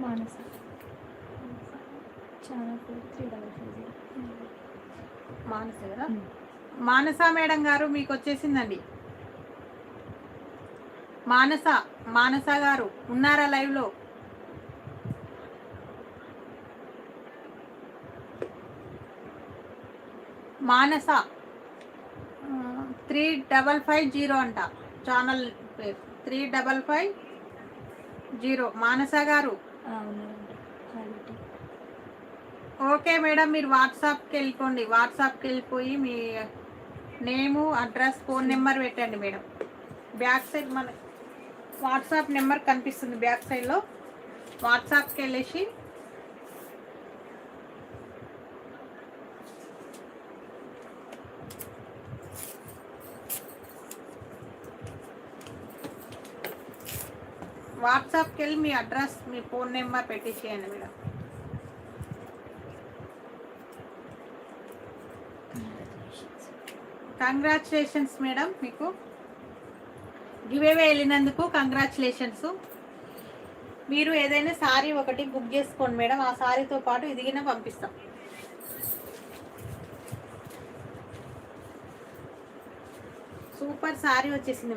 మానస చాలా 3550. మానస కదా. మానస మేడం గారు మీకు వచ్చేసిందండి. మానస గారు ఉన్నారా లైవ్లో? మానస 3550 అంట ఛానల్ పేరు. 3550 మానస గారు. ఓకే మేడం, మీరు వాట్సాప్కి వెళ్ళిపోండి. వాట్సాప్కి వెళ్ళిపోయి మీ నేము, అడ్రస్, ఫోన్ నెంబర్ పెట్టండి మేడం. బ్యాక్ సైడ్ మన వాట్సాప్ నెంబర్ కనిపిస్తుంది బ్యాక్ సైడ్లో. వాట్సాప్కి వెళ్ళేసి వాట్సాప్కి వెళ్ళి మీ అడ్రస్, మీ ఫోన్ నెంబర్ పెట్టేసేయండి మేడం. కంగ్రాచులేషన్స్ మేడం, మీకు గివేవే వెళ్ళినందుకు కంగ్రాచులేషన్స్. మీరు ఏదైనా సారీ ఒకటి బుక్ చేసుకోండి మేడం. ఆ సారీతో పాటు ఇదిగిన పంపిస్తాం. సూపర్ సారీ వచ్చేసింది.